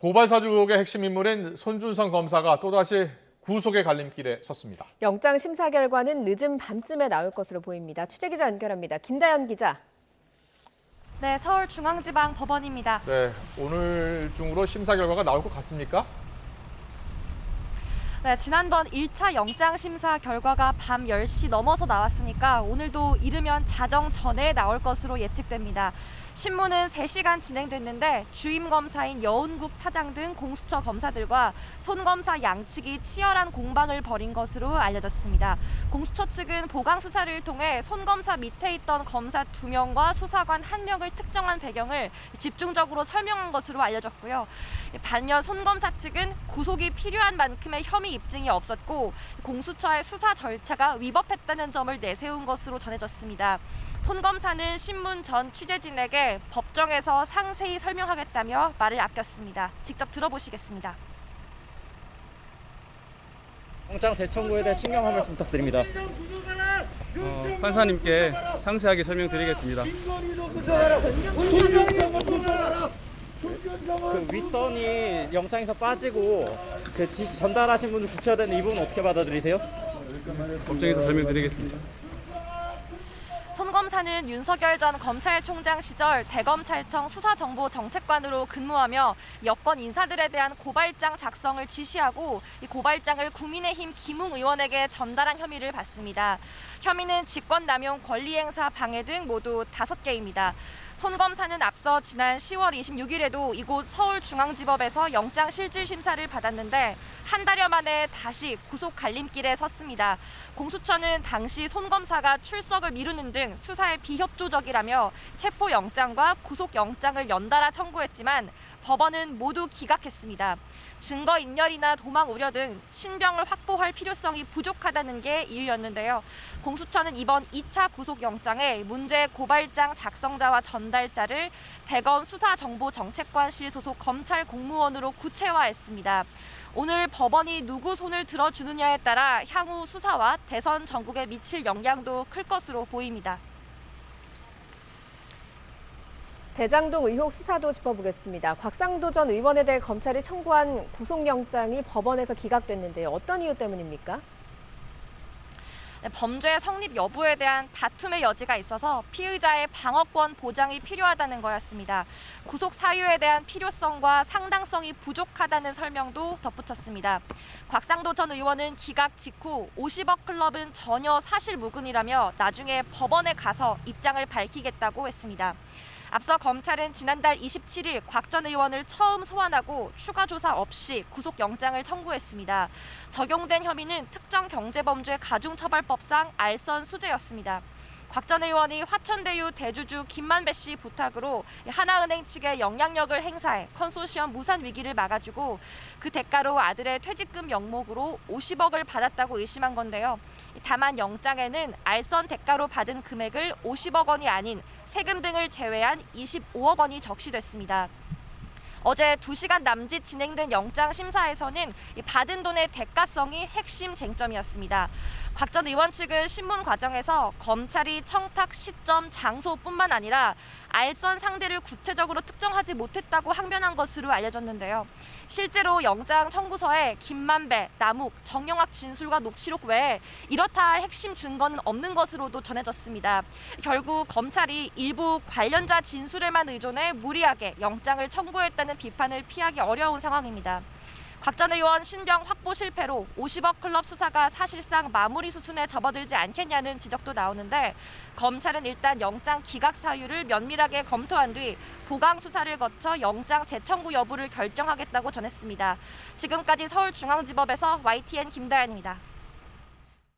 고발 사주 의혹의 핵심 인물인 손준성 검사가 또다시 구속의 갈림길에 섰습니다. 영장 심사 결과는 늦은 밤쯤에 나올 것으로 보입니다. 취재기자 연결합니다. 김다연 기자. 네, 서울중앙지방법원입니다. 네, 오늘 중으로 심사 결과가 나올 것 같습니까? 네, 지난번 1차 영장 심사 결과가 밤 10시 넘어서 나왔으니까 오늘도 이르면 자정 전에 나올 것으로 예측됩니다. 신문은 3시간 진행됐는데 주임 검사인 여운국 차장 등 공수처 검사들과 손 검사 양측이 치열한 공방을 벌인 것으로 알려졌습니다. 공수처 측은 보강 수사를 통해 손 검사 밑에 있던 검사 2명과 수사관 1명을 특정한 배경을 집중적으로 설명한 것으로 알려졌고요. 반면 손 검사 측은 구속이 필요한 만큼의 혐의 입증이 없었고 공수처의 수사 절차가 위법했다는 점을 내세운 것으로 전해졌습니다. 손 검사는 신문 전 취재진에게 법정에서 상세히 설명하겠다며 말을 아꼈습니다. 직접 들어보시겠습니다. 영장 재청구에 대해 신경 한 말씀 부탁드립니다. 판사님께 상세하게 설명드리겠습니다. 그 윗선이 영장에서 빠지고 그 지시 전달하신 분을 구체화되는 이 부분 어떻게 받아들이세요? 법정에서 설명드리겠습니다. 손 검사는 윤석열 전 검찰총장 시절 대검찰청 수사정보정책관으로 근무하며 여권 인사들에 대한 고발장 작성을 지시하고 이 고발장을 국민의힘 김웅 의원에게 전달한 혐의를 받습니다. 혐의는 직권남용 권리행사 방해 등 모두 5개입니다. 손 검사는 앞서 지난 10월 26일에도 이곳 서울중앙지법에서 영장실질심사를 받았는데 한 달여 만에 다시 구속 갈림길에 섰습니다. 공수처는 당시 손 검사가 출석을 미루는 등 수사에 비협조적이라며 체포영장과 구속영장을 연달아 청구했지만 법원은 모두 기각했습니다. 증거인멸이나 도망 우려 등 신병을 확보할 필요성이 부족하다는 게 이유였는데요. 공수처는 이번 2차 구속영장에 문제 고발장 작성자와 전달자를 대검 수사정보정책관실 소속 검찰 공무원으로 구체화했습니다. 오늘 법원이 누구 손을 들어주느냐에 따라 향후 수사와 대선 전국에 미칠 영향도 클 것으로 보입니다. 대장동 의혹 수사도 짚어보겠습니다. 곽상도 전 의원에 대해 검찰이 청구한 구속영장이 법원에서 기각됐는데요. 어떤 이유 때문입니까? 범죄 성립 여부에 대한 다툼의 여지가 있어서 피의자의 방어권 보장이 필요하다는 거였습니다. 구속 사유에 대한 필요성과 상당성이 부족하다는 설명도 덧붙였습니다. 곽상도 전 의원은 기각 직후 50억 클럽은 전혀 사실무근이라며 나중에 법원에 가서 입장을 밝히겠다고 했습니다. 앞서 검찰은 지난달 27일 곽 전 의원을 처음 소환하고 추가 조사 없이 구속영장을 청구했습니다. 적용된 혐의는 특정경제범죄 가중처벌법상 알선 수재였습니다. 곽 전 의원이 화천대유 대주주 김만배 씨 부탁으로 하나은행 측에 영향력을 행사해 컨소시엄 무산 위기를 막아주고 그 대가로 아들의 퇴직금 명목으로 50억을 받았다고 의심한 건데요. 다만 영장에는 알선 대가로 받은 금액을 50억 원이 아닌 세금 등을 제외한 25억 원이 적시됐습니다. 어제 2시간 남짓 진행된 영장 심사에서는 받은 돈의 대가성이 핵심 쟁점이었습니다. 곽 전 의원 측은 신문 과정에서 검찰이 청탁 시점, 장소뿐만 아니라 알선 상대를 구체적으로 특정하지 못했다고 항변한 것으로 알려졌는데요. 실제로 영장 청구서에 김만배, 남욱, 정영학 진술과 녹취록 외에 이렇다 할 핵심 증거는 없는 것으로도 전해졌습니다. 결국 검찰이 일부 관련자 진술에만 의존해 무리하게 영장을 청구했다는 비판을 피하기 어려운 상황입니다. 곽 전 의원 신병 확보 실패로 50억 클럽 수사가 사실상 마무리 수순에 접어들지 않겠냐는 지적도 나오는데 검찰은 일단 영장 기각 사유를 면밀하게 검토한 뒤 보강 수사를 거쳐 영장 재청구 여부를 결정하겠다고 전했습니다. 지금까지 서울중앙지법에서 YTN 김다연입니다.